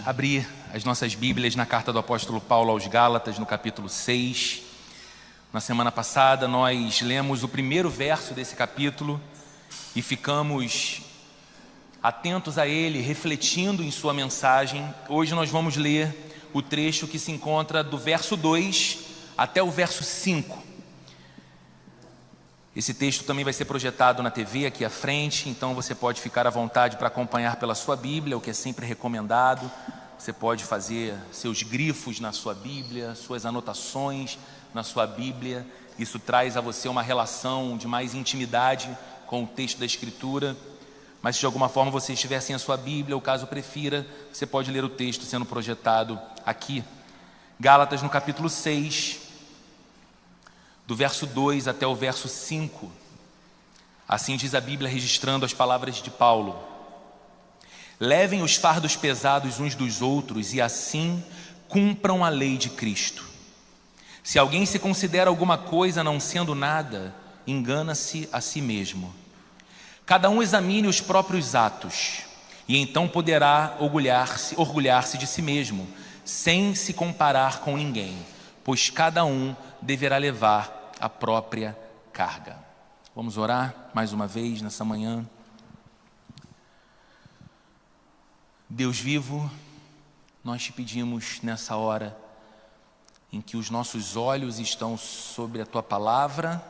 abrir as nossas Bíblias na carta do apóstolo Paulo aos Gálatas, no capítulo 6. Na semana passada nós lemos o primeiro verso desse capítulo e ficamos atentos a ele, refletindo em sua mensagem. Hoje nós vamos ler o trecho que se encontra do verso 2 até o verso 5. Esse texto também vai ser projetado na TV aqui à frente, então você pode ficar à vontade para acompanhar pela sua Bíblia, o que é sempre recomendado. Você pode fazer seus grifos na sua Bíblia, suas anotações na sua Bíblia. Isso traz a você uma relação de mais intimidade com o texto da Escritura. Mas se de alguma forma você estiver sem a sua Bíblia, ou caso prefira, você pode ler o texto sendo projetado aqui. Gálatas no capítulo 6, do verso 2 até o verso 5. Assim diz a Bíblia, registrando as palavras de Paulo: levem os fardos pesados uns dos outros e assim cumpram a lei de Cristo. Se alguém se considera alguma coisa não sendo nada, engana-se a si mesmo. Cada um examine os próprios atos, e então poderá orgulhar-se de si mesmo, sem se comparar com ninguém, pois cada um deverá levar a própria carga. Vamos orar mais uma vez nessa manhã. Deus vivo, nós te pedimos nessa hora em que os nossos olhos estão sobre a tua palavra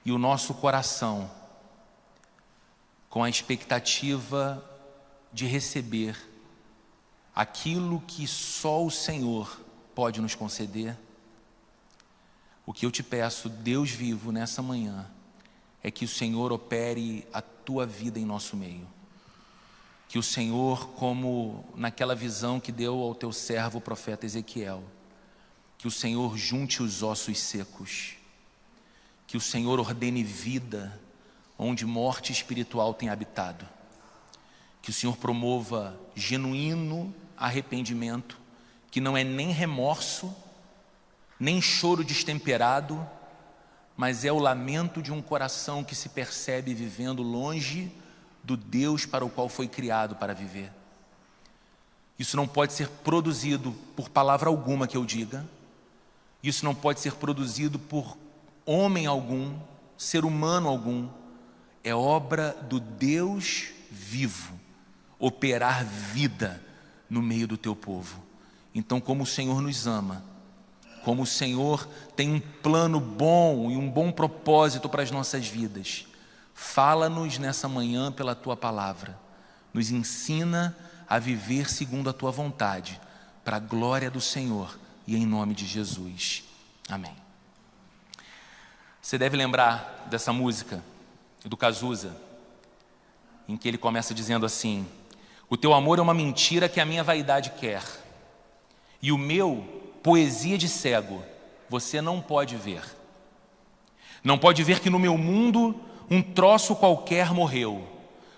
e o nosso coração com a expectativa de receber aquilo que só o Senhor pode nos conceder. O que eu te peço, Deus vivo, nessa manhã, é que o Senhor opere a tua vida em nosso meio. Que o Senhor, como naquela visão que deu ao teu servo, o profeta Ezequiel, que o Senhor junte os ossos secos. Que o Senhor ordene vida onde morte espiritual tem habitado. Que o Senhor promova genuíno arrependimento, que não é nem remorso, nem choro destemperado, mas é o lamento de um coração que se percebe vivendo longe do Deus para o qual foi criado para viver. Isso não pode ser produzido por palavra alguma que eu diga, isso não pode ser produzido por homem algum, ser humano algum, é obra do Deus vivo, operar vida no meio do teu povo. Então, como o Senhor nos ama, como o Senhor tem um plano bom e um bom propósito para as nossas vidas, fala-nos nessa manhã pela tua palavra, nos ensina a viver segundo a tua vontade, para a glória do Senhor e em nome de Jesus. Amém. Você deve lembrar dessa música do Cazuza, em que ele começa dizendo assim: o teu amor é uma mentira que a minha vaidade quer, e o meu, poesia de cego, você não pode ver. Não pode ver que no meu mundo um troço qualquer morreu,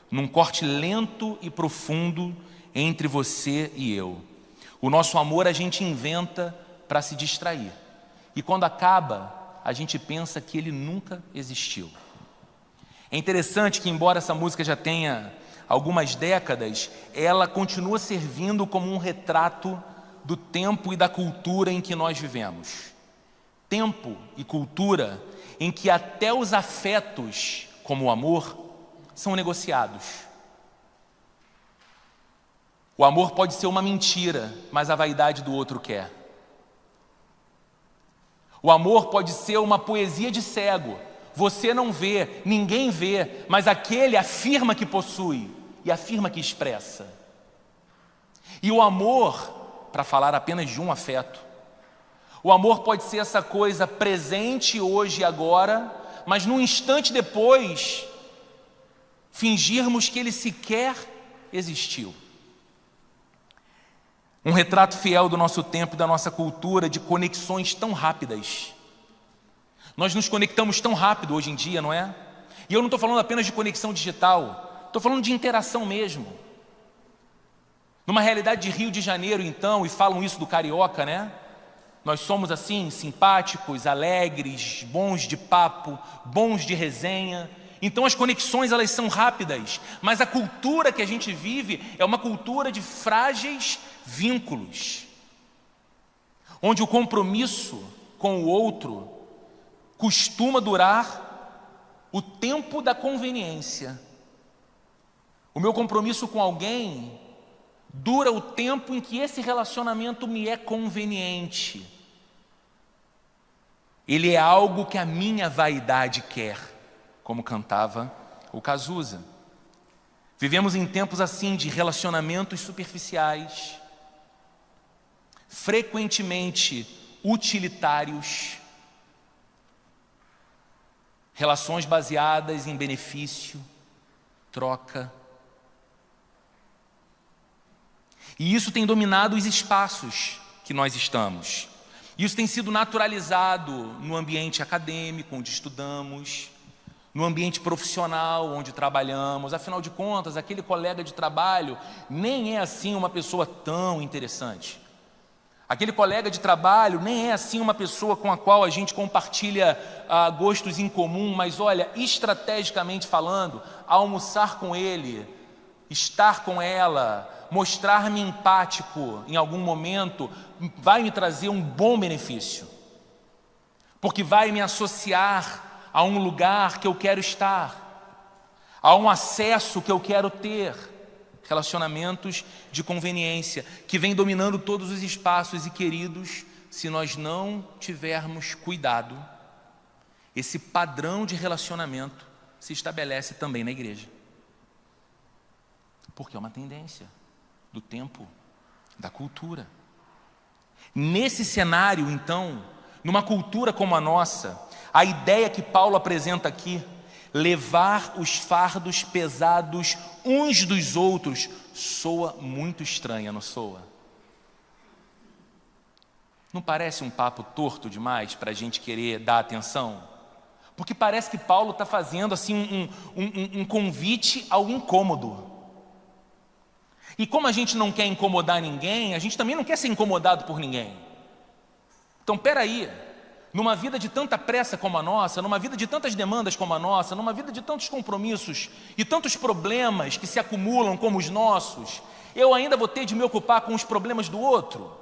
num corte lento e profundo entre você e eu. O nosso amor a gente inventa para se distrair, e quando acaba, a gente pensa que ele nunca existiu. É interessante que, embora essa música já tenha algumas décadas, ela continua servindo como um retrato do tempo e da cultura em que nós vivemos. Tempo e cultura em que até os afetos, como o amor, são negociados. O amor pode ser uma mentira, mas a vaidade do outro quer. O amor pode ser uma poesia de cego. Você não vê, ninguém vê, mas aquele afirma que possui e afirma que expressa. E o amor, para falar apenas de um afeto, o amor pode ser essa coisa presente hoje e agora, mas num instante depois, fingirmos que ele sequer existiu. Um retrato fiel do nosso tempo e da nossa cultura, de conexões tão rápidas. Nós nos conectamos tão rápido hoje em dia, não é? E eu não estou falando apenas de conexão digital, estou falando de interação mesmo. Numa realidade de Rio de Janeiro, então, e falam isso do carioca, né? Nós somos assim, simpáticos, alegres, bons de papo, bons de resenha, Então as conexões elas são rápidas, mas a cultura que a gente vive é uma cultura de frágeis vínculos, onde o compromisso com o outro costuma durar o tempo da conveniência. O meu compromisso com alguém dura o tempo em que esse relacionamento me é conveniente. Ele é algo que a minha vaidade quer, como cantava o Cazuza. Vivemos em tempos assim de relacionamentos superficiais, frequentemente utilitários, relações baseadas em benefício, troca. E isso tem dominado os espaços que nós estamos. Isso tem sido naturalizado no ambiente acadêmico, onde estudamos, no ambiente profissional, onde trabalhamos. Afinal de contas, aquele colega de trabalho nem é assim uma pessoa tão interessante. Aquele colega de trabalho nem é assim uma pessoa com a qual a gente compartilha gostos em comum, mas olha, estrategicamente falando, almoçar com ele, estar com ela, mostrar-me empático em algum momento, vai me trazer um bom benefício, porque vai me associar a um lugar que eu quero estar, a um acesso que eu quero ter. Relacionamentos de conveniência que vem dominando todos os espaços. E queridos, se nós não tivermos cuidado, esse padrão de relacionamento se estabelece também na igreja, porque é uma tendência do tempo, da cultura. Nesse cenário, então, numa cultura como a nossa, a ideia que Paulo apresenta aqui, levar os fardos pesados uns dos outros, soa muito estranha, não soa? Não parece um papo torto demais para a gente querer dar atenção? Porque parece que Paulo está fazendo assim um convite ao incômodo. E como a gente não quer incomodar ninguém, a gente também não quer ser incomodado por ninguém. Então, peraí, numa vida de tanta pressa como a nossa, numa vida de tantas demandas como a nossa, numa vida de tantos compromissos e tantos problemas que se acumulam como os nossos, eu ainda vou ter de me ocupar com os problemas do outro?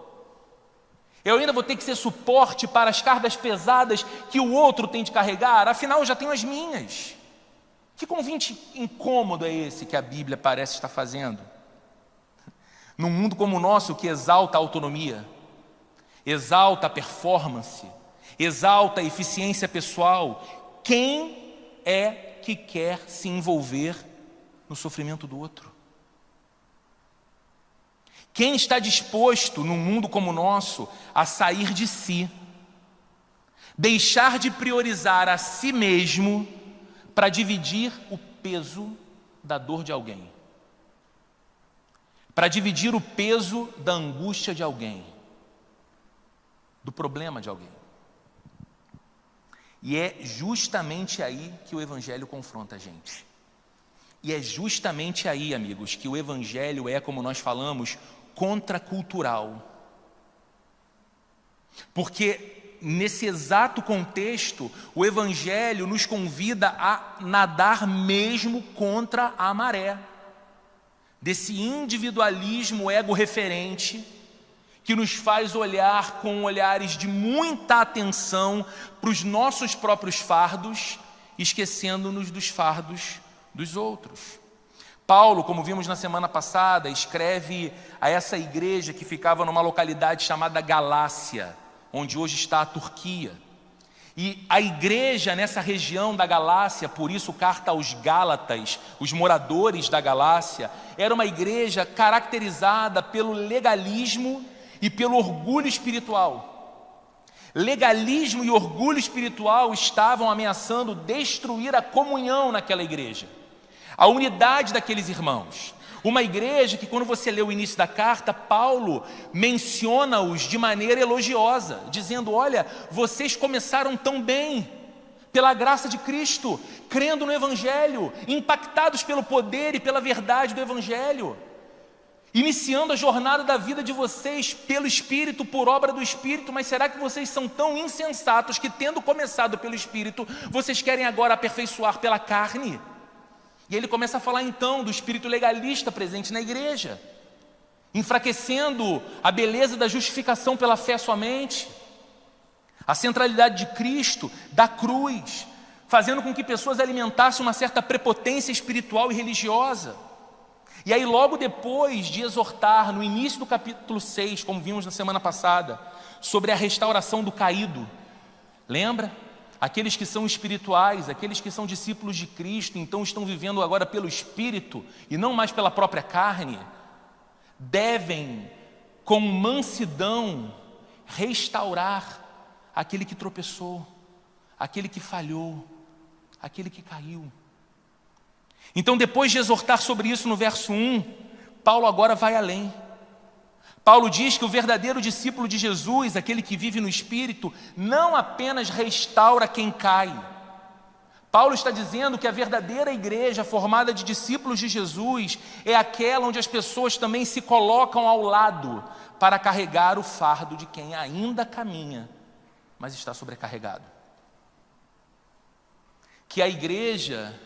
Eu ainda vou ter que ser suporte para as cargas pesadas que o outro tem de carregar? Afinal, eu já tenho as minhas. Que convite incômodo é esse que a Bíblia parece estar fazendo? Num mundo como o nosso, que exalta a autonomia, exalta a performance, exalta a eficiência pessoal, quem é que quer se envolver no sofrimento do outro? Quem está disposto, num mundo como o nosso, a sair de si, deixar de priorizar a si mesmo para dividir o peso da dor de alguém, para dividir o peso da angústia de alguém, do problema de alguém? E é justamente aí que o Evangelho confronta a gente. E é justamente aí, amigos, que o Evangelho é, como nós falamos, contracultural. Porque nesse exato contexto, o Evangelho nos convida a nadar mesmo contra a maré, desse individualismo ego-referente, que nos faz olhar com olhares de muita atenção para os nossos próprios fardos, esquecendo-nos dos fardos dos outros. Paulo, como vimos na semana passada, escreve a essa igreja que ficava numa localidade chamada Galácia, onde hoje está a Turquia. E a igreja nessa região da Galácia, por isso carta aos Gálatas, os moradores da Galácia, era uma igreja caracterizada pelo legalismo e pelo orgulho espiritual. Legalismo e orgulho espiritual estavam ameaçando destruir a comunhão naquela igreja, a unidade daqueles irmãos. Uma igreja que, quando você lê o início da carta, Paulo menciona-os de maneira elogiosa, dizendo: olha, vocês começaram tão bem, pela graça de Cristo, crendo no Evangelho, impactados pelo poder e pela verdade do Evangelho. iniciando a jornada da vida de vocês pelo Espírito, por obra do Espírito, mas será que vocês são tão insensatos que, tendo começado pelo Espírito, vocês querem agora aperfeiçoar pela carne? E ele começa a falar então do espírito legalista presente na igreja, enfraquecendo a beleza da justificação pela fé somente, a centralidade de Cristo, da cruz, fazendo com que pessoas alimentassem uma certa prepotência espiritual e religiosa. E aí logo depois de exortar, no início do capítulo 6, como vimos na semana passada, sobre a restauração do caído, lembra? Aqueles que são espirituais, aqueles que são discípulos de Cristo, então estão vivendo agora pelo Espírito e não mais pela própria carne, devem, com mansidão, restaurar aquele que tropeçou, aquele que falhou, aquele que caiu. Então, depois de exortar sobre isso no verso 1, Paulo agora vai além. Paulo diz que o verdadeiro discípulo de Jesus, aquele que vive no Espírito, não apenas restaura quem cai. Paulo está dizendo que a verdadeira igreja formada de discípulos de Jesus é aquela onde as pessoas também se colocam ao lado para carregar o fardo de quem ainda caminha, mas está sobrecarregado. Que a igreja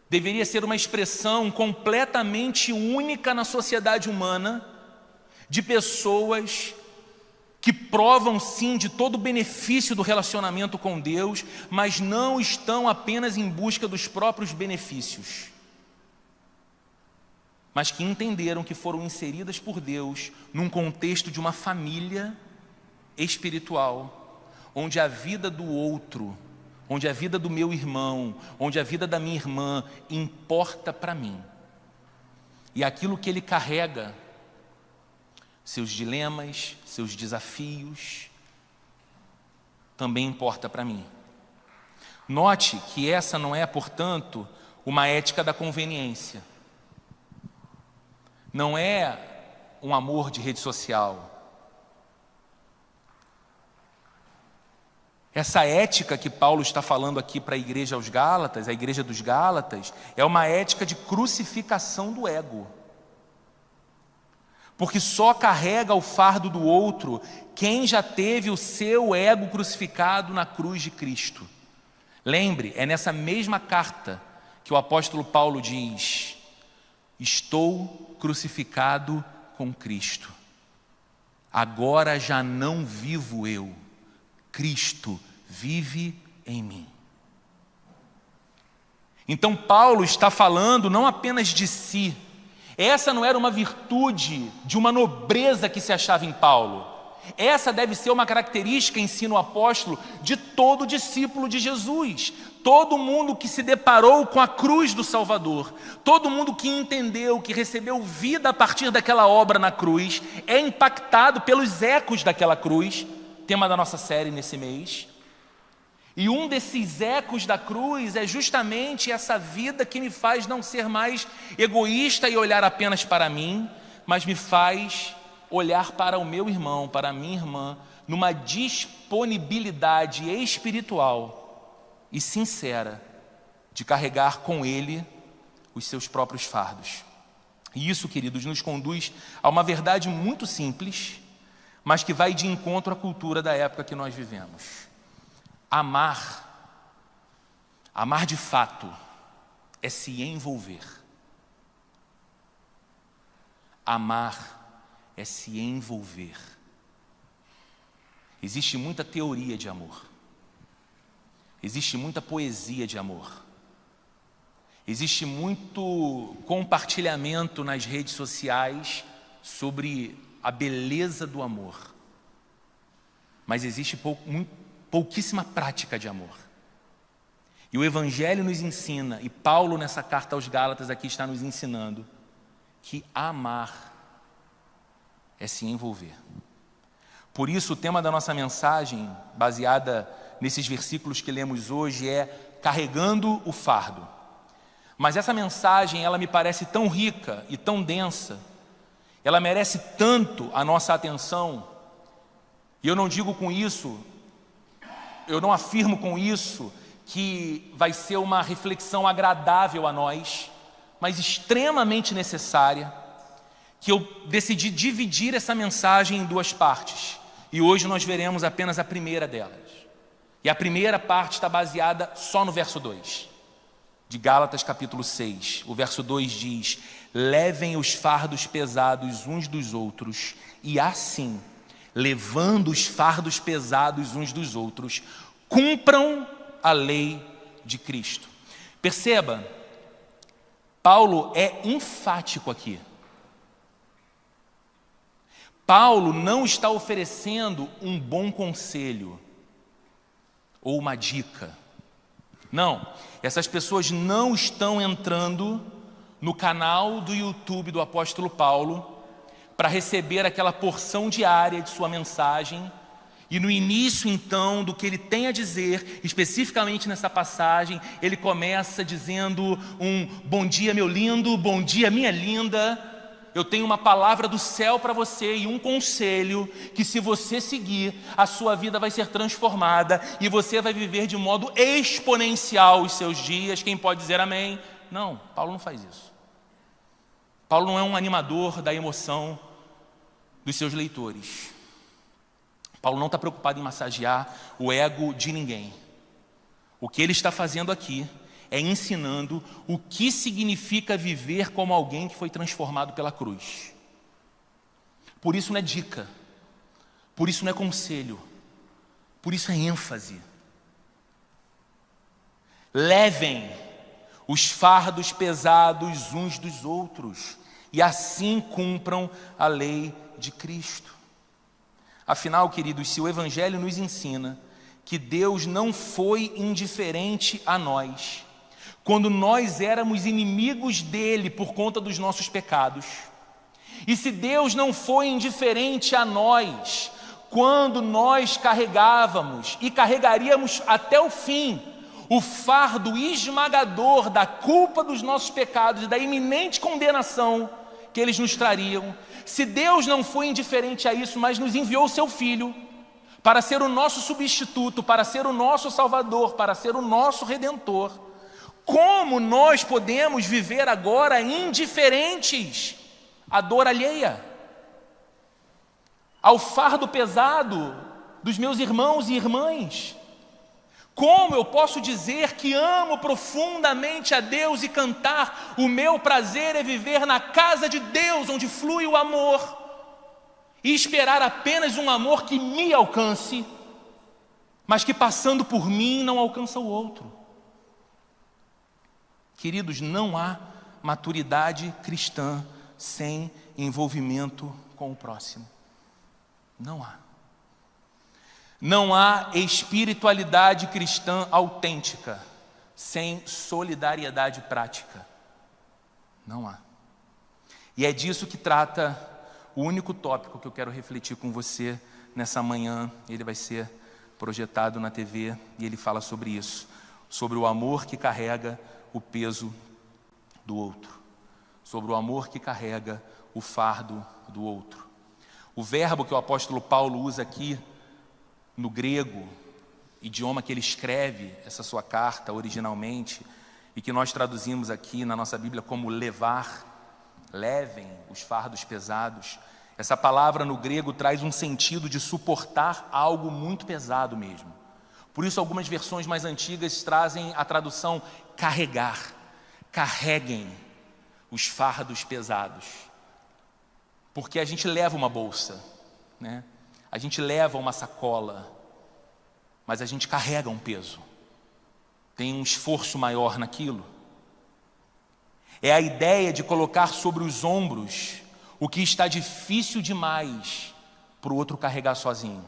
deveria ser uma expressão completamente única na sociedade humana, de pessoas que provam sim de todo o benefício do relacionamento com Deus, mas não estão apenas em busca dos próprios benefícios, mas que entenderam que foram inseridas por Deus num contexto de uma família espiritual, onde a vida do outro, onde a vida do meu irmão, onde a vida da minha irmã importa para mim. E aquilo que ele carrega, seus dilemas, seus desafios, também importa para mim. Note que essa não é, portanto, uma ética da conveniência. Não é um amor de rede social. Essa ética que Paulo está falando aqui para a igreja aos Gálatas, a igreja dos Gálatas, é uma ética de crucificação do ego. Porque só carrega o fardo do outro quem já teve o seu ego crucificado na cruz de Cristo. Lembre, é nessa mesma carta que o apóstolo Paulo diz: estou crucificado com Cristo. Agora já não vivo eu, Cristo vive em mim. Então Paulo está falando não apenas de si. Essa não era uma virtude de uma nobreza que se achava em Paulo. Essa deve ser uma característica, ensina o apóstolo, de todo discípulo de Jesus. Todo mundo que se deparou com a cruz do Salvador, todo mundo que entendeu, que recebeu vida a partir daquela obra na cruz, é impactado pelos ecos daquela cruz, tema da nossa série nesse mês. E um desses ecos da cruz é justamente essa vida que me faz não ser mais egoísta e olhar apenas para mim, mas me faz olhar para o meu irmão, para a minha irmã, numa disponibilidade espiritual e sincera de carregar com ele os seus próprios fardos. E isso, queridos, nos conduz a uma verdade muito simples, mas que vai de encontro à cultura da época que nós vivemos. Amar de fato, é se envolver. Amar é se envolver. Existe muita teoria de amor. Existe muita poesia de amor. Existe muito compartilhamento nas redes sociais sobre a beleza do amor. Mas existe pouquíssima prática de amor. E o Evangelho nos ensina, e Paulo nessa carta aos Gálatas aqui está nos ensinando, que amar é se envolver. Por isso o tema da nossa mensagem, baseada nesses versículos que lemos hoje, é carregando o fardo. Mas essa mensagem, ela me parece tão rica e tão densa, ela merece tanto a nossa atenção, e eu não digo com isso, eu não afirmo com isso que vai ser uma reflexão agradável a nós, mas extremamente necessária, que eu decidi dividir essa mensagem em duas partes. E hoje nós veremos apenas a primeira delas. E a primeira parte está baseada só no verso 2, de Gálatas capítulo 6. O verso 2 diz: levem os fardos pesados uns dos outros, e assim, levando os fardos pesados uns dos outros, cumpram a lei de Cristo. Perceba, Paulo é enfático aqui. Paulo não está oferecendo um bom conselho ou uma dica. Não, essas pessoas não estão entrando no canal do YouTube do apóstolo Paulo para receber aquela porção diária de sua mensagem, e no início então do que ele tem a dizer, especificamente nessa passagem, ele começa dizendo um bom dia meu lindo, bom dia minha linda, eu tenho uma palavra do céu para você e um conselho que, se você seguir, a sua vida vai ser transformada e você vai viver de modo exponencial os seus dias. Quem pode dizer amém? Não, Paulo não faz isso. Paulo não é um animador da emoção dos seus leitores. Paulo não está preocupado em massagear o ego de ninguém. O que ele está fazendo aqui é ensinando o que significa viver como alguém que foi transformado pela cruz. Por isso não é dica, por isso não é conselho, por isso é ênfase. Levem os fardos pesados uns dos outros, e assim cumpram a lei de Cristo. Afinal, queridos, se o Evangelho nos ensina que Deus não foi indiferente a nós, quando nós éramos inimigos dele por conta dos nossos pecados, e se Deus não foi indiferente a nós, quando nós carregávamos e carregaríamos até o fim o fardo esmagador da culpa dos nossos pecados e da iminente condenação que eles nos trariam, se Deus não foi indiferente a isso, mas nos enviou o seu Filho para ser o nosso substituto, para ser o nosso Salvador, para ser o nosso Redentor, como nós podemos viver agora indiferentes à dor alheia, ao fardo pesado dos meus irmãos e irmãs? Como eu posso dizer que amo profundamente a Deus e cantar o meu prazer é viver na casa de Deus, onde flui o amor, e esperar apenas um amor que me alcance, mas que passando por mim não alcança o outro? Queridos, não há maturidade cristã sem envolvimento com o próximo. Não há. Não há espiritualidade cristã autêntica sem solidariedade prática. Não há. E é disso que trata o único tópico que eu quero refletir com você nessa manhã. Ele vai ser projetado na TV e ele fala sobre isso, sobre o amor que carrega o peso do outro, sobre o amor que carrega o fardo do outro. O verbo que o apóstolo Paulo usa aqui no grego, idioma que ele escreve essa sua carta originalmente, e que nós traduzimos aqui na nossa Bíblia como levar, levem os fardos pesados. Essa palavra no grego traz um sentido de suportar algo muito pesado mesmo. Por isso algumas versões mais antigas trazem a tradução carregar. Carreguem os fardos pesados. Porque a gente leva uma bolsa, né? A gente leva uma sacola, mas a gente carrega um peso. Tem um esforço maior naquilo. É a ideia de colocar sobre os ombros o que está difícil demais para o outro carregar sozinho.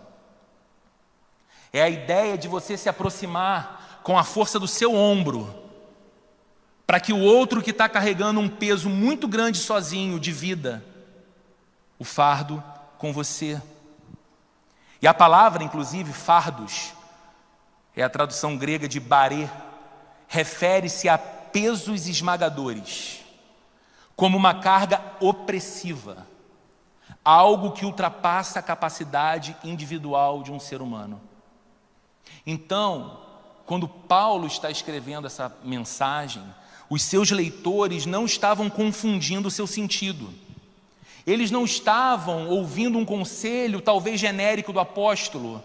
É a ideia de você se aproximar com a força do seu ombro, para que o outro que está carregando um peso muito grande sozinho de vida, o fardo com você. E a palavra, inclusive, fardos, é a tradução grega de barê, refere-se a pesos esmagadores, como uma carga opressiva, algo que ultrapassa a capacidade individual de um ser humano. Então, quando Paulo está escrevendo essa mensagem, os seus leitores não estavam confundindo o seu sentido. Eles não estavam ouvindo um conselho, talvez genérico, do apóstolo.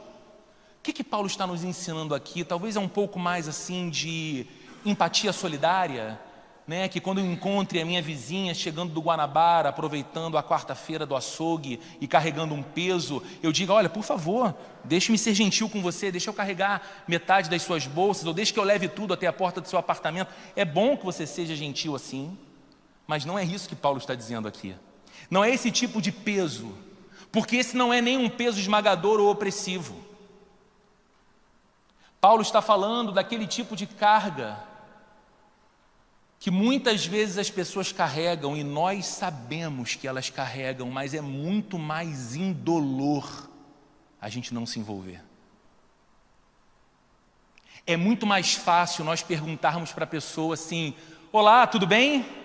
O que Paulo está nos ensinando aqui? Talvez é um pouco mais assim de empatia solidária, né? Que quando eu encontre a minha vizinha chegando do Guanabara, aproveitando a quarta-feira do açougue e carregando um peso, eu diga: olha, por favor, deixe-me ser gentil com você, deixe eu carregar metade das suas bolsas, ou deixe que eu leve tudo até a porta do seu apartamento. É bom que você seja gentil assim, mas não é isso que Paulo está dizendo aqui. Não é esse tipo de peso, porque esse não é nenhum peso esmagador ou opressivo. Paulo está falando daquele tipo de carga que muitas vezes as pessoas carregam, e nós sabemos que elas carregam, mas é muito mais indolor a gente não se envolver. É muito mais fácil nós perguntarmos para a pessoa assim: olá, tudo bem?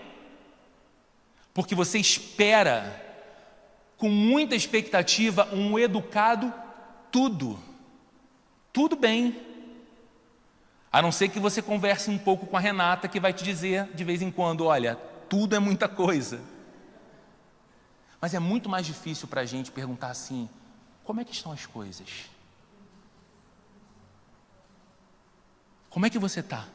Porque você espera, com muita expectativa, um educado tudo bem. A não ser que você converse um pouco com a Renata, que vai te dizer de vez em quando: olha, tudo é muita coisa. Mas é muito mais difícil para a gente perguntar assim: como é que estão as coisas? Como é que você está?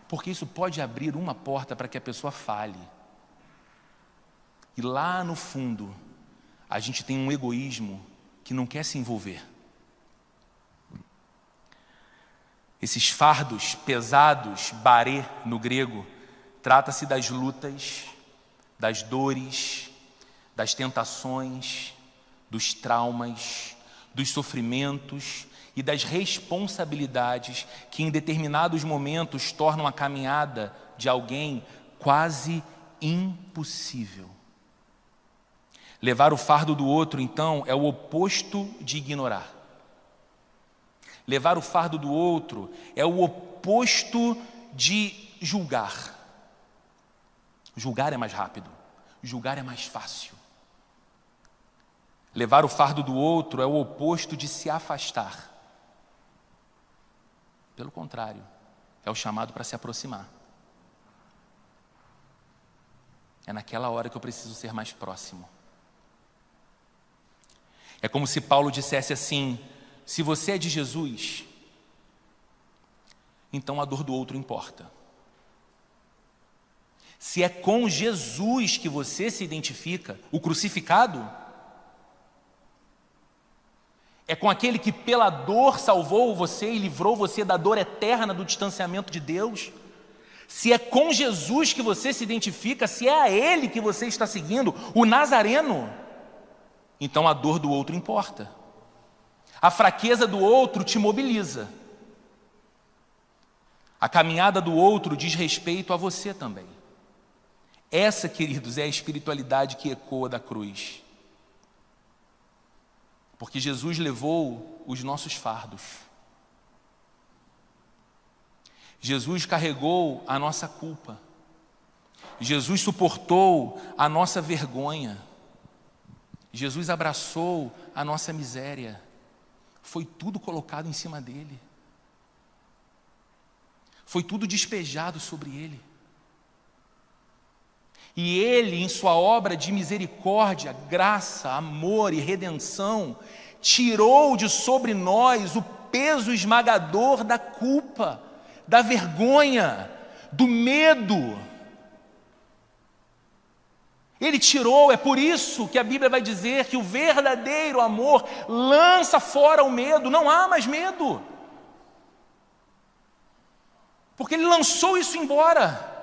Porque isso pode abrir uma porta para que a pessoa fale. E lá no fundo, a gente tem um egoísmo que não quer se envolver. Esses fardos pesados, barê no grego, trata-se das lutas, das dores, das tentações, dos traumas, dos sofrimentos e das responsabilidades que em determinados momentos tornam a caminhada de alguém quase impossível. Levar o fardo do outro, então, é o oposto de ignorar. Levar o fardo do outro é o oposto de julgar. Julgar é mais rápido, julgar é mais fácil. Levar o fardo do outro é o oposto de se afastar. Pelo contrário, é o chamado para se aproximar. É naquela hora que eu preciso ser mais próximo. É como se Paulo dissesse assim: se você é de Jesus, então a dor do outro importa. Se é com Jesus que você se identifica, o crucificado, é com aquele que pela dor salvou você e livrou você da dor eterna do distanciamento de Deus. Se é com Jesus que você se identifica, se é a Ele que você está seguindo, o Nazareno, então a dor do outro importa. A fraqueza do outro te mobiliza. A caminhada do outro diz respeito a você também. Essa, queridos, é a espiritualidade que ecoa da cruz. Porque Jesus levou os nossos fardos. Jesus carregou a nossa culpa. Jesus suportou a nossa vergonha. Jesus abraçou a nossa miséria. Foi tudo colocado em cima dele. Foi tudo despejado sobre ele. E ele, em sua obra de misericórdia, graça, amor e redenção, tirou de sobre nós o peso esmagador da culpa, da vergonha, do medo. Ele tirou, é por isso que a Bíblia vai dizer que o verdadeiro amor lança fora o medo. Não há mais medo. Porque ele lançou isso embora.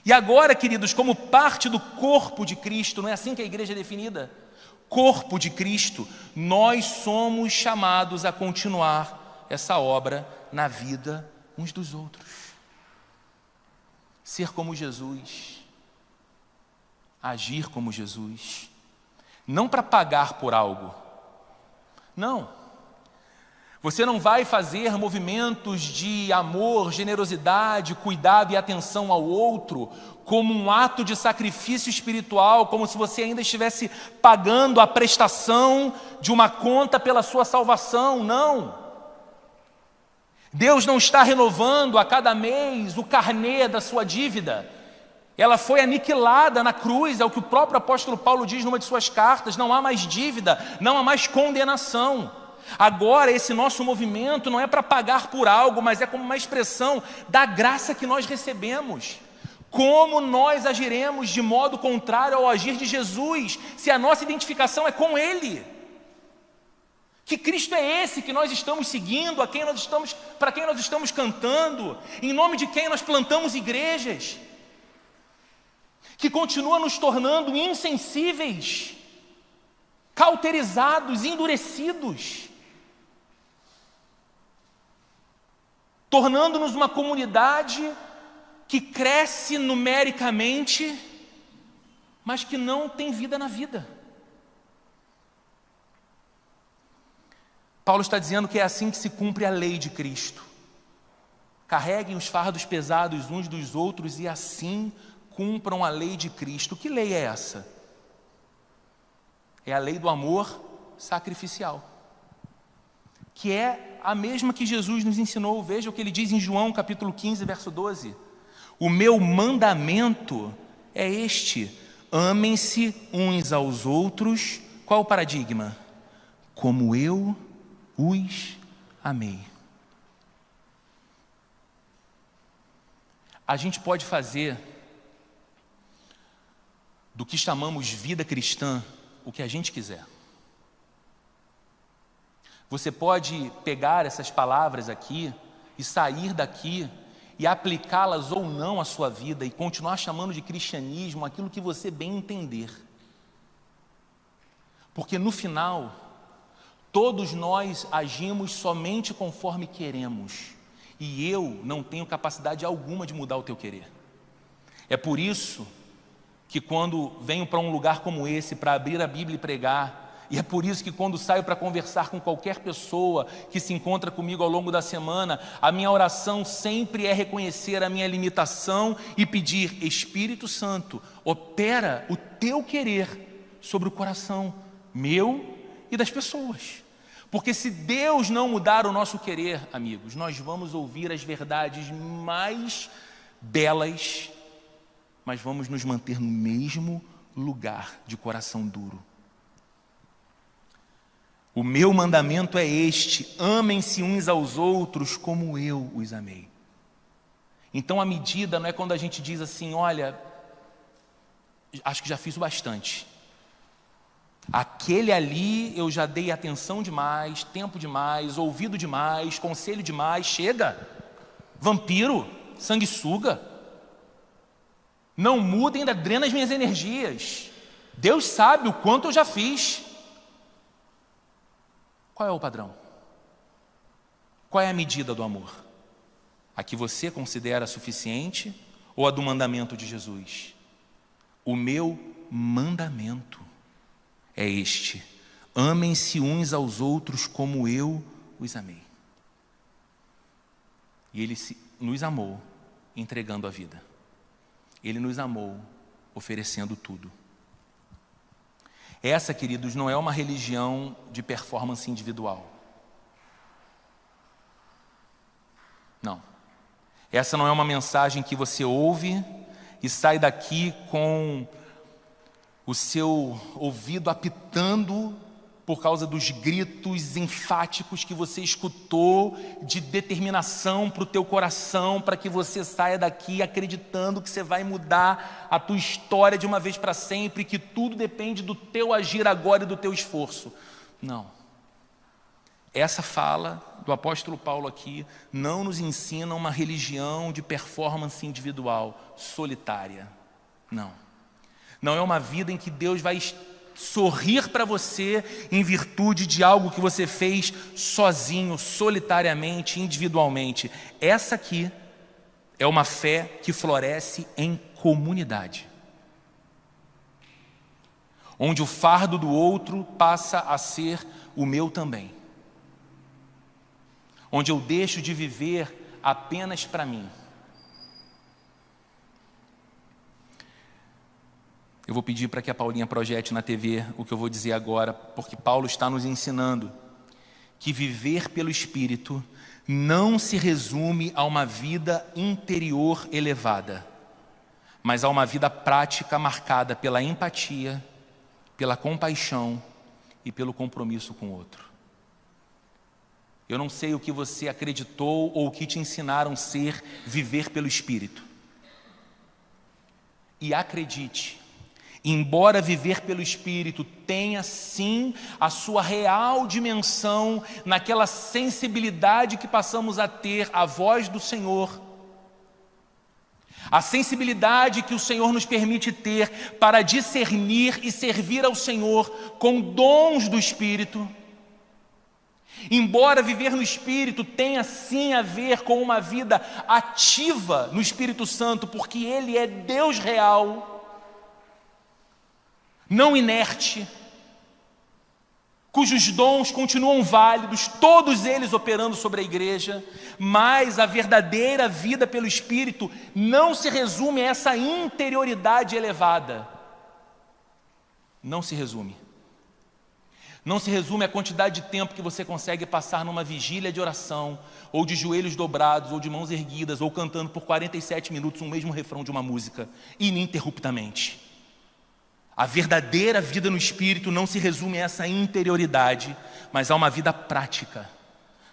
E agora, queridos, como parte do corpo de Cristo, não é assim que a igreja é definida? Corpo de Cristo, nós somos chamados a continuar essa obra na vida uns dos outros. Ser como Jesus, agir como Jesus, não para pagar por algo, não. Você não vai fazer movimentos de amor, generosidade, cuidado e atenção ao outro como um ato de sacrifício espiritual, como se você ainda estivesse pagando a prestação de uma conta pela sua salvação. Não. Deus não está renovando a cada mês o carnê da sua dívida. Ela foi aniquilada na cruz, é o que o próprio apóstolo Paulo diz numa de suas cartas: não há mais dívida, não há mais condenação. Agora esse nosso movimento não é para pagar por algo, mas é como uma expressão da graça que nós recebemos. Como nós agiremos de modo contrário ao agir de Jesus, se a nossa identificação é com Ele? Que Cristo é esse que nós estamos seguindo, para quem nós estamos cantando, em nome de quem nós plantamos igrejas, que continua nos tornando insensíveis, cauterizados, endurecidos, tornando-nos uma comunidade que cresce numericamente, mas que não tem vida na vida. Paulo está dizendo que é assim que se cumpre a lei de Cristo. Carreguem os fardos pesados uns dos outros e assim cumpram a lei de Cristo. Que lei é essa? É a lei do amor sacrificial, que é a mesma que Jesus nos ensinou. Veja o que ele diz em João capítulo 15, verso 12. O meu mandamento é este: amem-se uns aos outros. Qual o paradigma? Como eu os amei. A gente pode fazer do que chamamos vida cristã o que a gente quiser. Você pode pegar essas palavras aqui e sair daqui e aplicá-las ou não à sua vida e continuar chamando de cristianismo aquilo que você bem entender. Porque no final, todos nós agimos somente conforme queremos, e eu não tenho capacidade alguma de mudar o teu querer. É por isso que quando venho para um lugar como esse, para abrir a Bíblia e pregar, e é por isso que quando saio para conversar com qualquer pessoa que se encontra comigo ao longo da semana, a minha oração sempre é reconhecer a minha limitação e pedir: Espírito Santo, opera o teu querer sobre o coração meu e das pessoas. Porque se Deus não mudar o nosso querer, amigos, nós vamos ouvir as verdades mais belas, mas vamos nos manter no mesmo lugar de coração duro. O meu mandamento é este: amem-se uns aos outros como eu os amei. Então a medida não é quando a gente diz assim: olha, acho que já fiz o bastante. Aquele ali eu já dei atenção demais, tempo demais, ouvido demais, conselho demais, chega. Vampiro, sanguessuga. Não muda, ainda drena as minhas energias. Deus sabe o quanto eu já fiz. Qual é o padrão? Qual é a medida do amor? A que você considera suficiente ou a do mandamento de Jesus? O meu mandamento é este: amem-se uns aos outros como eu os amei. E Ele nos amou entregando a vida. Ele nos amou oferecendo tudo. Essa, queridos, não é uma religião de performance individual. Não. Essa não é uma mensagem que você ouve e sai daqui com o seu ouvido apitando por causa dos gritos enfáticos que você escutou de determinação para o teu coração, para que você saia daqui acreditando que você vai mudar a tua história de uma vez para sempre, que tudo depende do teu agir agora e do teu esforço. Não. Essa fala do apóstolo Paulo aqui não nos ensina uma religião de performance individual, solitária. Não. Não é uma vida em que Deus vai sorrir para você em virtude de algo que você fez sozinho, solitariamente, individualmente. Essa aqui é uma fé que floresce em comunidade, onde o fardo do outro passa a ser o meu também, onde eu deixo de viver apenas para mim. Eu vou pedir para que a Paulinha projete na TV o que eu vou dizer agora, porque Paulo está nos ensinando que viver pelo Espírito não se resume a uma vida interior elevada, mas há uma vida prática marcada pela empatia, pela compaixão e pelo compromisso com o outro. Eu não sei o que você acreditou ou o que te ensinaram ser viver pelo Espírito. E acredite, embora viver pelo Espírito tenha sim a sua real dimensão naquela sensibilidade que passamos a ter à voz do Senhor, a sensibilidade que o Senhor nos permite ter para discernir e servir ao Senhor com dons do Espírito, embora viver no Espírito tenha sim a ver com uma vida ativa no Espírito Santo, porque Ele é Deus real, não inerte, cujos dons continuam válidos, todos eles operando sobre a igreja, mas a verdadeira vida pelo Espírito não se resume a essa interioridade elevada. Não se resume. Não se resume à quantidade de tempo que você consegue passar numa vigília de oração, ou de joelhos dobrados, ou de mãos erguidas, ou cantando por 47 minutos um mesmo refrão de uma música, ininterruptamente. A verdadeira vida no Espírito não se resume a essa interioridade, mas a uma vida prática,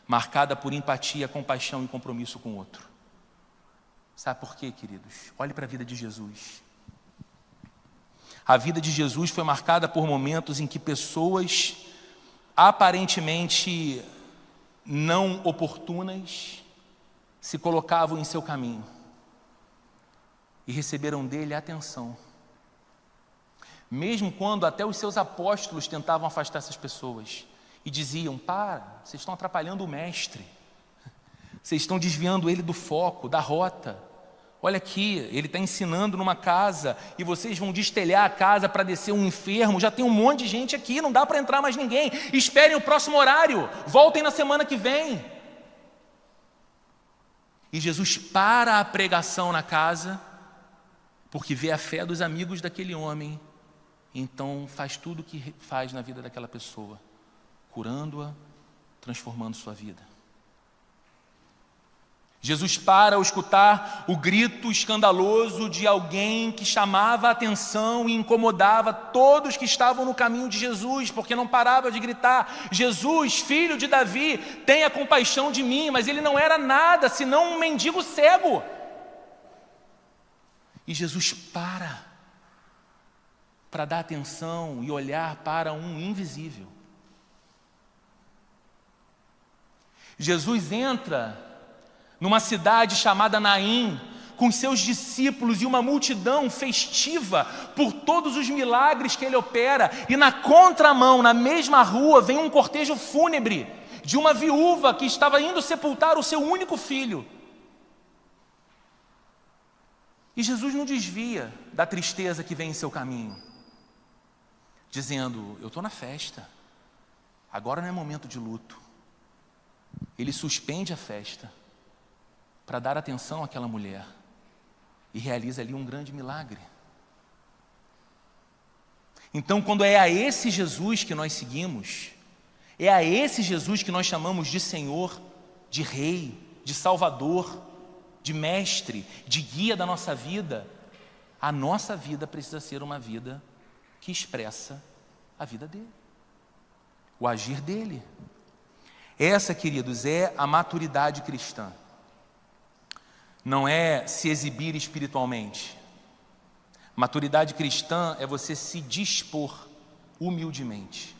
marcada por empatia, compaixão e compromisso com o outro. Sabe por quê, queridos? Olhe para a vida de Jesus. A vida de Jesus foi marcada por momentos em que pessoas aparentemente não oportunas se colocavam em seu caminho e receberam dele atenção. Mesmo quando até os seus apóstolos tentavam afastar essas pessoas e diziam: para, vocês estão atrapalhando o mestre, vocês estão desviando ele do foco, da rota. Olha aqui, ele está ensinando numa casa e vocês vão destelhar a casa para descer um enfermo, já tem um monte de gente aqui, não dá para entrar mais ninguém, esperem o próximo horário, voltem na semana que vem. E Jesus para a pregação na casa, porque vê a fé dos amigos daquele homem, então faz tudo o que faz na vida daquela pessoa, curando-a, transformando sua vida. Jesus para ao escutar o grito escandaloso de alguém que chamava a atenção e incomodava todos que estavam no caminho de Jesus, porque não parava de gritar: Jesus, filho de Davi, tenha compaixão de mim. Mas ele não era nada senão um mendigo cego. E Jesus para dar atenção e olhar para um invisível. Jesus entra numa cidade chamada Naim, com seus discípulos e uma multidão festiva por todos os milagres que ele opera, e na contramão, na mesma rua, vem um cortejo fúnebre de uma viúva que estava indo sepultar o seu único filho. E Jesus não desvia da tristeza que vem em seu caminho, dizendo: eu estou na festa, agora não é momento de luto. Ele suspende a festa para dar atenção àquela mulher e realiza ali um grande milagre. Então, quando é a esse Jesus que nós seguimos, é a esse Jesus que nós chamamos de Senhor, de Rei, de Salvador, de Mestre, de guia da nossa vida, a nossa vida precisa ser uma vida que expressa a vida dele, o agir dele. Essa, queridos, é a maturidade cristã. Não é se exibir espiritualmente. Maturidade cristã é você se dispor humildemente.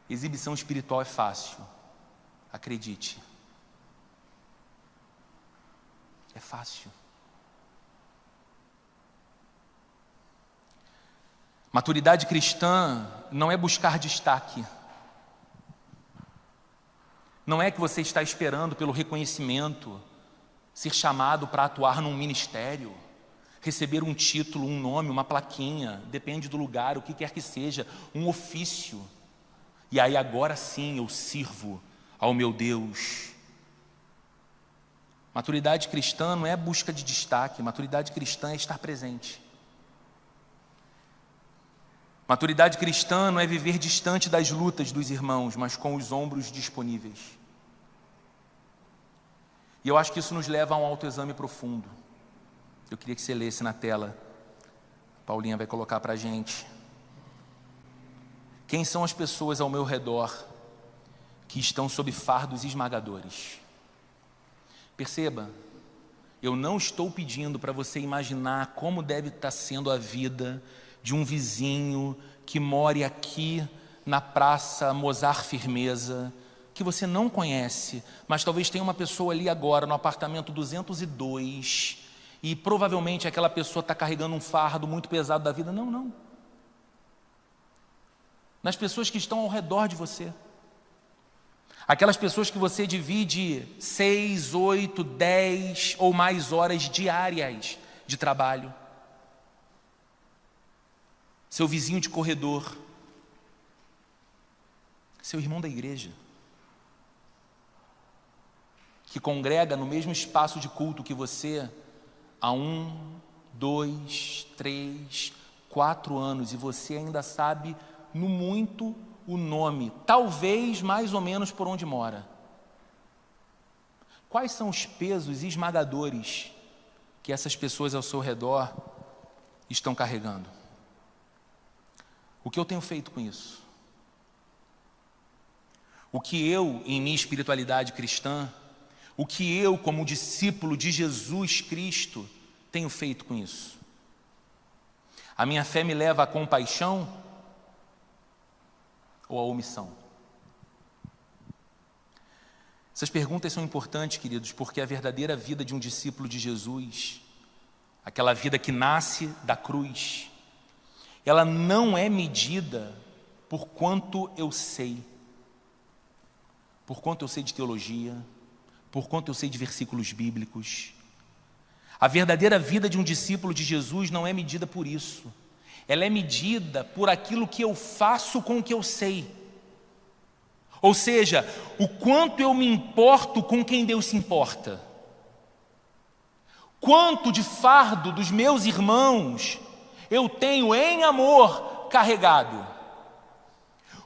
Exibição espiritual é fácil, acredite. É fácil. Maturidade cristã não é buscar destaque. Não é que você está esperando pelo reconhecimento, ser chamado para atuar num ministério, receber um título, um nome, uma plaquinha, depende do lugar, o que quer que seja, um ofício. E aí agora sim eu sirvo ao meu Deus. Maturidade cristã não é busca de destaque, maturidade cristã é estar presente. Maturidade cristã não é viver distante das lutas dos irmãos, mas com os ombros disponíveis. E eu acho que isso nos leva a um autoexame profundo. Eu queria que você lesse na tela. A Paulinha vai colocar para a gente. Quem são as pessoas ao meu redor que estão sob fardos esmagadores? Perceba, eu não estou pedindo para você imaginar como deve estar sendo a vida de um vizinho que more aqui na Praça Mozart Firmeza, que você não conhece, mas talvez tenha uma pessoa ali agora no apartamento 202 e provavelmente aquela pessoa está carregando um fardo muito pesado da vida. Não, não. Nas pessoas que estão ao redor de você. Aquelas pessoas que você divide 6, 8, 10 ou mais horas diárias de trabalho. Seu vizinho de corredor. Seu irmão da igreja. Que congrega no mesmo espaço de culto que você há 1, 2, 3, 4 anos e você ainda sabe no muito o nome, talvez mais ou menos por onde mora. Quais são os pesos esmagadores que essas pessoas ao seu redor estão carregando? O que eu tenho feito com isso? O que eu, em minha espiritualidade cristã, o que eu, como discípulo de Jesus Cristo, tenho feito com isso? A minha fé me leva à compaixão ou à omissão? Essas perguntas são importantes, queridos, porque a verdadeira vida de um discípulo de Jesus, aquela vida que nasce da cruz, ela não é medida por quanto eu sei, por quanto eu sei de teologia, por quanto eu sei de versículos bíblicos. A verdadeira vida de um discípulo de Jesus não é medida por isso. Ela é medida por aquilo que eu faço com o que eu sei. Ou seja, o quanto eu me importo com quem Deus se importa. Quanto de fardo dos meus irmãos eu tenho em amor carregado.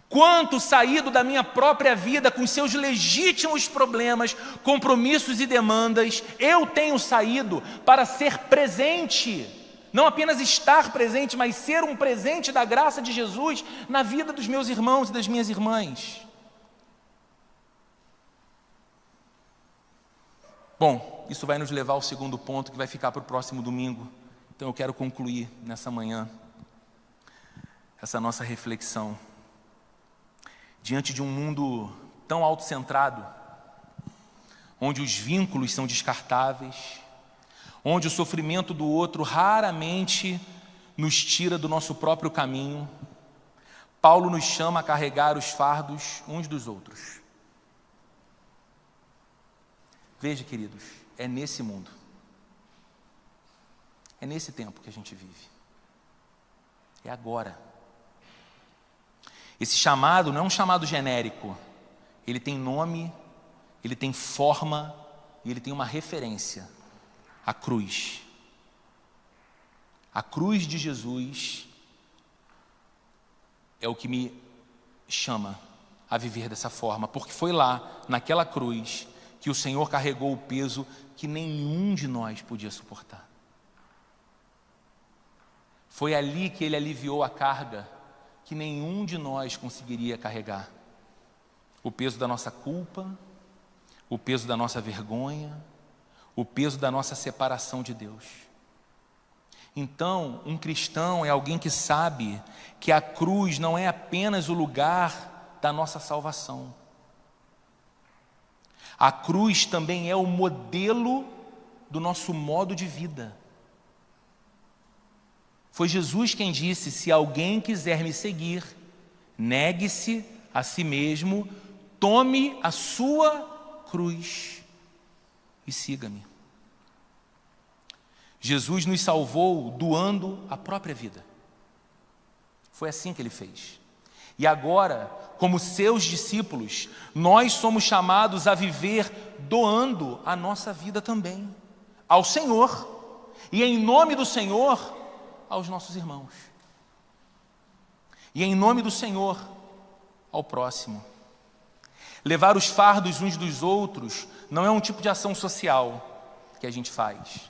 Quanto saído da minha própria vida com seus legítimos problemas, compromissos e demandas, eu tenho saído para ser presente. Não apenas estar presente, mas ser um presente da graça de Jesus na vida dos meus irmãos e das minhas irmãs. Bom, isso vai nos levar ao segundo ponto que vai ficar para o próximo domingo. Então eu quero concluir nessa manhã essa nossa reflexão. Diante de um mundo tão autocentrado, onde os vínculos são descartáveis, onde o sofrimento do outro raramente nos tira do nosso próprio caminho, Paulo nos chama a carregar os fardos uns dos outros. Veja, queridos, é nesse mundo, é nesse tempo que a gente vive, é agora. Esse chamado não é um chamado genérico, ele tem nome, ele tem forma e ele tem uma referência: a cruz. A cruz de Jesus é o que me chama a viver dessa forma, porque foi lá, naquela cruz, que o Senhor carregou o peso que nenhum de nós podia suportar. Foi ali que Ele aliviou a carga que nenhum de nós conseguiria carregar. O peso da nossa culpa, o peso da nossa vergonha, o peso da nossa separação de Deus. Então, um cristão é alguém que sabe que a cruz não é apenas o lugar da nossa salvação. A cruz também é o modelo do nosso modo de vida. Foi Jesus quem disse: se alguém quiser me seguir, negue-se a si mesmo, tome a sua cruz e siga-me. Jesus nos salvou doando a própria vida. Foi assim que Ele fez. E agora, como seus discípulos, nós somos chamados a viver doando a nossa vida também ao Senhor, e em nome do Senhor, aos nossos irmãos, e em nome do Senhor, ao próximo. Levar os fardos uns dos outros não é um tipo de ação social que a gente faz.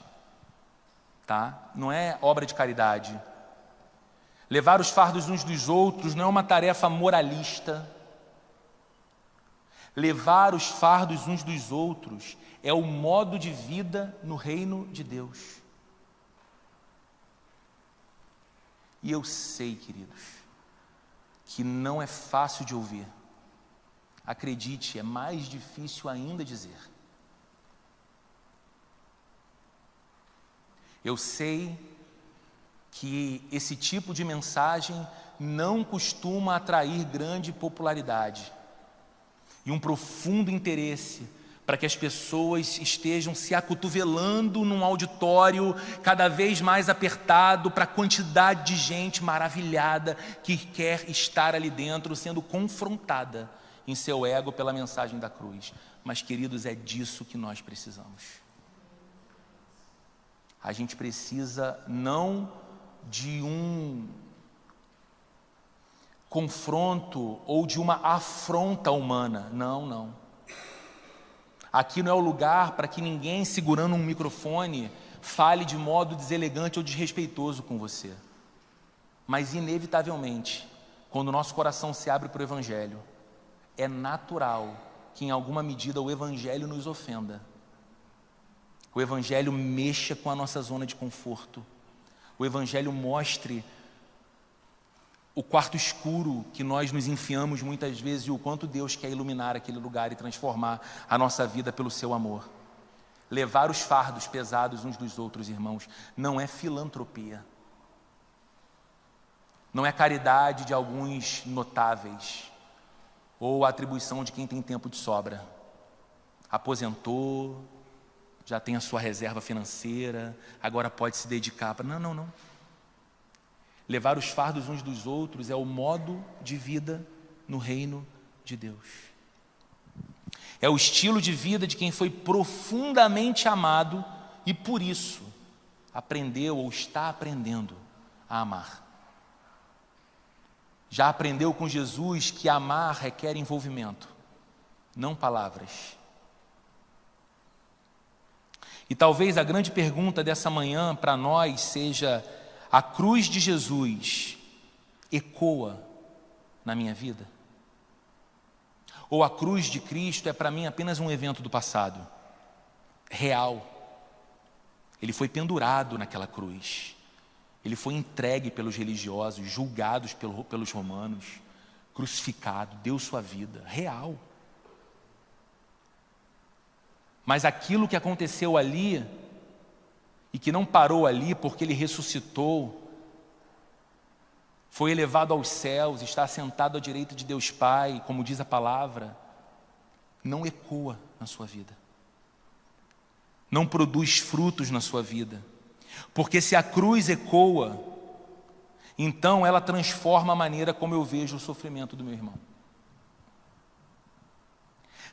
tá? Não é obra de caridade. Levar os fardos uns dos outros não é uma tarefa moralista. Levar os fardos uns dos outros é o modo de vida no reino de Deus. E eu sei, queridos, que não é fácil de ouvir. Acredite, é mais difícil ainda dizer. Eu sei que esse tipo de mensagem não costuma atrair grande popularidade e um profundo interesse para que as pessoas estejam se acotovelando num auditório cada vez mais apertado para a quantidade de gente maravilhada que quer estar ali dentro, sendo confrontada em seu ego pela mensagem da cruz. Mas, queridos, é disso que nós precisamos. A gente precisa não de um confronto ou de uma afronta humana. Não, não. Aqui não é o lugar para que ninguém segurando um microfone fale de modo deselegante ou desrespeitoso com você. Mas, inevitavelmente, quando o nosso coração se abre para o Evangelho, é natural que, em alguma medida, o Evangelho nos ofenda. O Evangelho mexa com a nossa zona de conforto. O Evangelho mostre o quarto escuro que nós nos enfiamos muitas vezes e o quanto Deus quer iluminar aquele lugar e transformar a nossa vida pelo seu amor. Levar os fardos pesados uns dos outros, irmãos, não é filantropia. Não é caridade de alguns notáveis ou atribuição de quem tem tempo de sobra. Aposentou, já tem a sua reserva financeira, agora pode se dedicar para... Não, não, não. Levar os fardos uns dos outros é o modo de vida no reino de Deus. É o estilo de vida de quem foi profundamente amado e por isso aprendeu ou está aprendendo a amar. Já aprendeu com Jesus que amar requer envolvimento, não palavras. E talvez a grande pergunta dessa manhã para nós seja: a cruz de Jesus ecoa na minha vida? Ou a cruz de Cristo é para mim apenas um evento do passado? Real. Ele foi pendurado naquela cruz. Ele foi entregue pelos religiosos, julgados pelos romanos, crucificado, deu sua vida. Real. Mas aquilo que aconteceu ali, e que não parou ali porque ele ressuscitou, foi elevado aos céus, está sentado à direita de Deus Pai, como diz a palavra, não ecoa na sua vida. Não produz frutos na sua vida. Porque se a cruz ecoa, então ela transforma a maneira como eu vejo o sofrimento do meu irmão.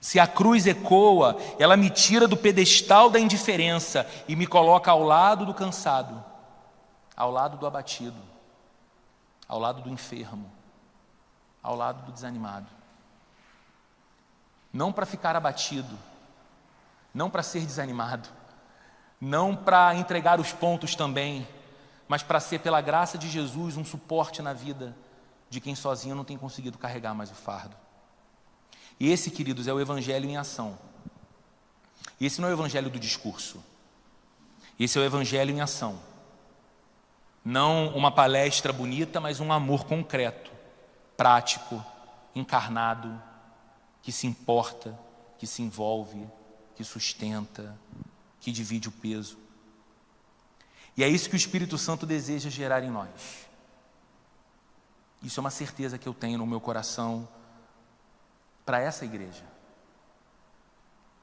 Se a cruz ecoa, ela me tira do pedestal da indiferença e me coloca ao lado do cansado, ao lado do abatido, ao lado do enfermo, ao lado do desanimado. Não para ficar abatido, não para ser desanimado, não para entregar os pontos também, mas para ser, pela graça de Jesus, um suporte na vida de quem sozinho não tem conseguido carregar mais o fardo. E esse, queridos, é o Evangelho em ação. Esse não é o Evangelho do discurso. Esse é o Evangelho em ação. Não uma palestra bonita, mas um amor concreto, prático, encarnado, que se importa, que se envolve, que sustenta, que divide o peso. E é isso que o Espírito Santo deseja gerar em nós. Isso é uma certeza que eu tenho no meu coração para essa igreja.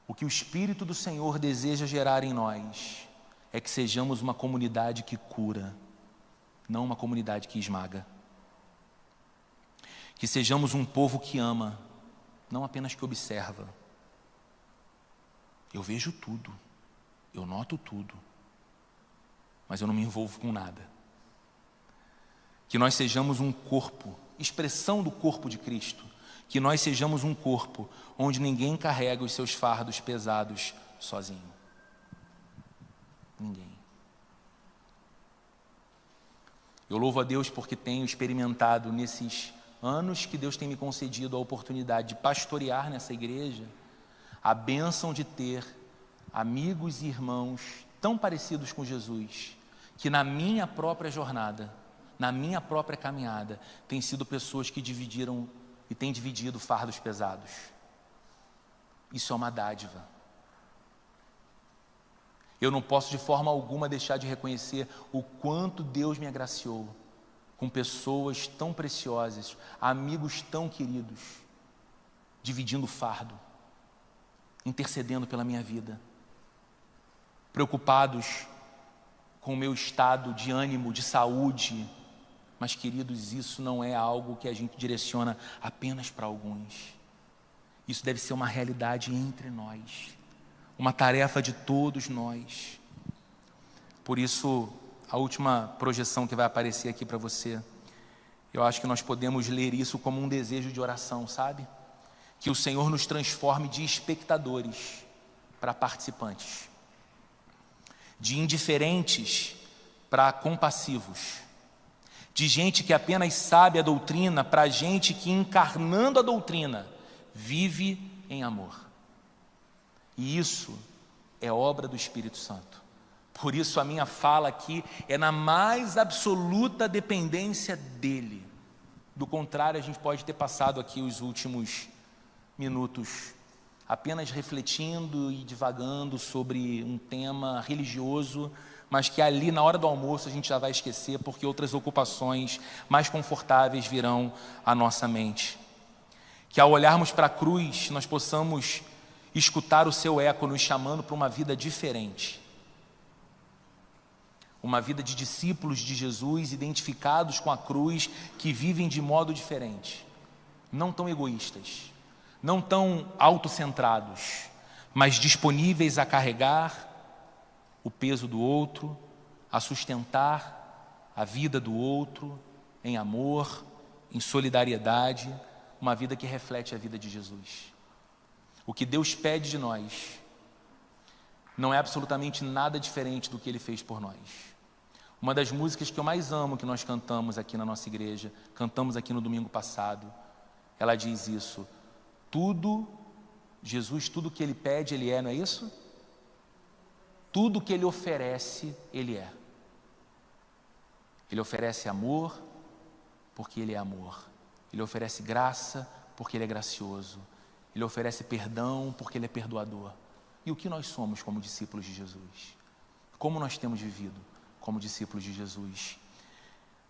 O que o Espírito do Senhor deseja gerar em nós é que sejamos uma comunidade que cura, não uma comunidade que esmaga. Que sejamos um povo que ama, não apenas que observa. Eu vejo tudo, eu noto tudo, mas eu não me envolvo com nada. Que nós sejamos um corpo, expressão do corpo de Cristo. Que nós sejamos um corpo onde ninguém carrega os seus fardos pesados sozinho. Ninguém. Eu louvo a Deus porque tenho experimentado nesses anos que Deus tem me concedido a oportunidade de pastorear nessa igreja, a bênção de ter amigos e irmãos tão parecidos com Jesus, que na minha própria jornada, na minha própria caminhada, têm sido pessoas que dividiram e têm dividido fardos pesados. Isso é uma dádiva. Eu não posso de forma alguma deixar de reconhecer o quanto Deus me agraciou com pessoas tão preciosas, amigos tão queridos, dividindo o fardo, intercedendo pela minha vida, preocupados com o meu estado de ânimo, de saúde. Mas, queridos, isso não é algo que a gente direciona apenas para alguns. Isso deve ser uma realidade entre nós, uma tarefa de todos nós. Por isso, a última projeção que vai aparecer aqui para você, eu acho que nós podemos ler isso como um desejo de oração, sabe? Que o Senhor nos transforme de espectadores para participantes, de indiferentes para compassivos, de gente que apenas sabe a doutrina para gente que, encarnando a doutrina, vive em amor. E isso é obra do Espírito Santo. Por isso a minha fala aqui é na mais absoluta dependência dele. Do contrário, a gente pode ter passado aqui os últimos minutos apenas refletindo e divagando sobre um tema religioso, mas que ali na hora do almoço a gente já vai esquecer, porque outras ocupações mais confortáveis virão à nossa mente. Que ao olharmos para a cruz, nós possamos escutar o seu eco nos chamando para uma vida diferente. Uma vida de discípulos de Jesus, identificados com a cruz, que vivem de modo diferente. Não tão egoístas, não tão autocentrados, mas disponíveis a carregar o peso do outro, a sustentar a vida do outro em amor, em solidariedade, uma vida que reflete a vida de Jesus. O que Deus pede de nós não é absolutamente nada diferente do que Ele fez por nós. Uma das músicas que eu mais amo, que nós cantamos aqui na nossa igreja, cantamos aqui no domingo passado, ela diz isso: tudo, Jesus, tudo que Ele pede, Ele é, não é isso? Tudo que Ele oferece, Ele é. Ele oferece amor, porque Ele é amor. Ele oferece graça, porque Ele é gracioso. Ele oferece perdão, porque Ele é perdoador. E o que nós somos como discípulos de Jesus? Como nós temos vivido como discípulos de Jesus?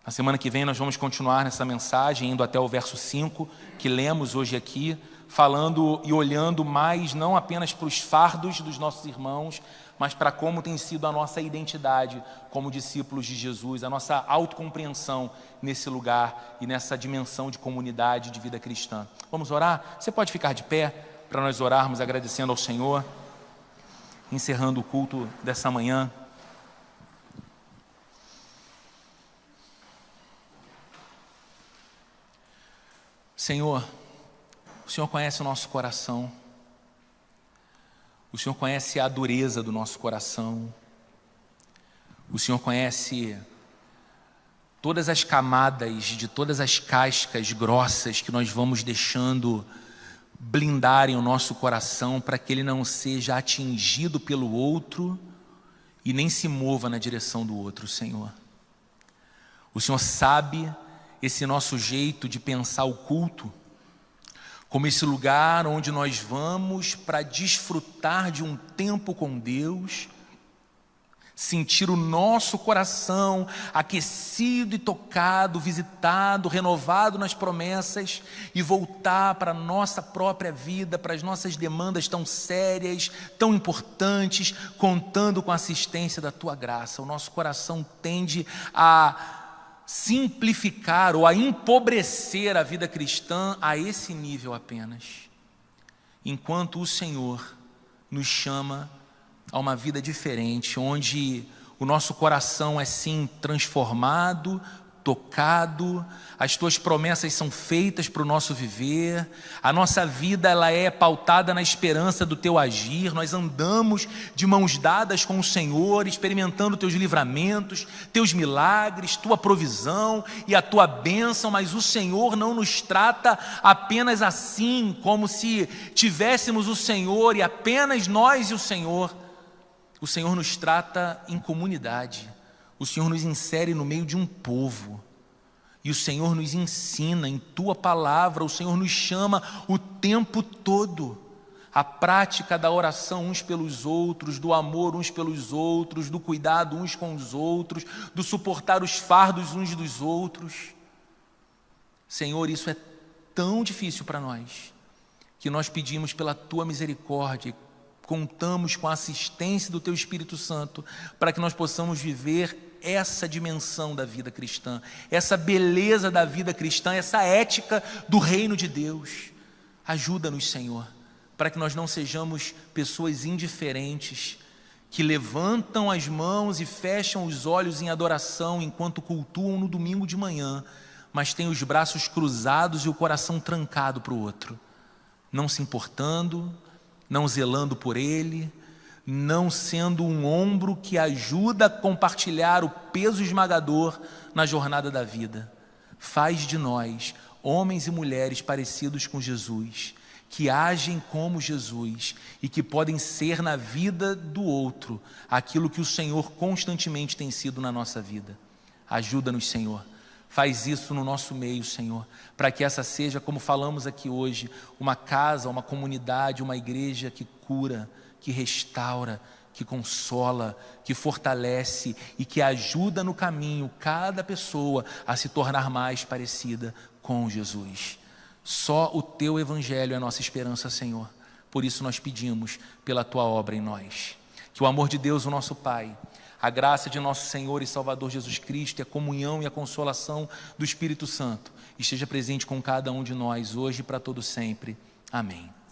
Na semana que vem nós vamos continuar nessa mensagem, indo até o verso 5, que lemos hoje aqui, falando e olhando mais não apenas para os fardos dos nossos irmãos, mas para como tem sido a nossa identidade como discípulos de Jesus, a nossa autocompreensão nesse lugar e nessa dimensão de comunidade de vida cristã. Vamos orar? Você pode ficar de pé para nós orarmos agradecendo ao Senhor, encerrando o culto dessa manhã. Senhor, o Senhor conhece o nosso coração, o Senhor conhece a dureza do nosso coração, o Senhor conhece todas as camadas de todas as cascas grossas que nós vamos deixando blindarem o nosso coração para que ele não seja atingido pelo outro e nem se mova na direção do outro, Senhor. O Senhor sabe esse nosso jeito de pensar o culto como esse lugar onde nós vamos para desfrutar de um tempo com Deus, sentir o nosso coração aquecido e tocado, visitado, renovado nas promessas e voltar para a nossa própria vida, para as nossas demandas tão sérias, tão importantes, contando com a assistência da Tua graça. O nosso coração tende a simplificar ou a empobrecer a vida cristã a esse nível apenas, enquanto o Senhor nos chama a uma vida diferente, onde o nosso coração é sim transformado tocado, as tuas promessas são feitas para o nosso viver, a nossa vida ela é pautada na esperança do teu agir, nós andamos de mãos dadas com o Senhor, experimentando teus livramentos, teus milagres, tua provisão e a tua bênção, mas o Senhor não nos trata apenas assim, como se tivéssemos o Senhor e apenas nós e o Senhor nos trata em comunidade. O Senhor nos insere no meio de um povo, e o Senhor nos ensina em tua palavra, o Senhor nos chama o tempo todo, a prática da oração uns pelos outros, do amor uns pelos outros, do cuidado uns com os outros, do suportar os fardos uns dos outros. Senhor, isso é tão difícil para nós, que nós pedimos pela tua misericórdia, contamos com a assistência do teu Espírito Santo, para que nós possamos viver essa dimensão da vida cristã, essa beleza da vida cristã, essa ética do reino de Deus. Ajuda-nos, Senhor, para que nós não sejamos pessoas indiferentes, que levantam as mãos e fecham os olhos em adoração enquanto cultuam no domingo de manhã, mas têm os braços cruzados e o coração trancado para o outro, não se importando, não zelando por ele, não sendo um ombro que ajuda a compartilhar o peso esmagador na jornada da vida. Faz de nós homens e mulheres parecidos com Jesus, que agem como Jesus e que podem ser na vida do outro aquilo que o Senhor constantemente tem sido na nossa vida. Ajuda-nos, Senhor. Faz isso no nosso meio, Senhor, para que essa seja, como falamos aqui hoje, uma casa, uma comunidade, uma igreja que cura, que restaura, que consola, que fortalece e que ajuda no caminho cada pessoa a se tornar mais parecida com Jesus. Só o teu evangelho é a nossa esperança, Senhor. Por isso nós pedimos pela tua obra em nós. Que o amor de Deus, o nosso Pai, a graça de nosso Senhor e Salvador Jesus Cristo, e a comunhão e a consolação do Espírito Santo esteja presente com cada um de nós, hoje e para todo sempre. Amém.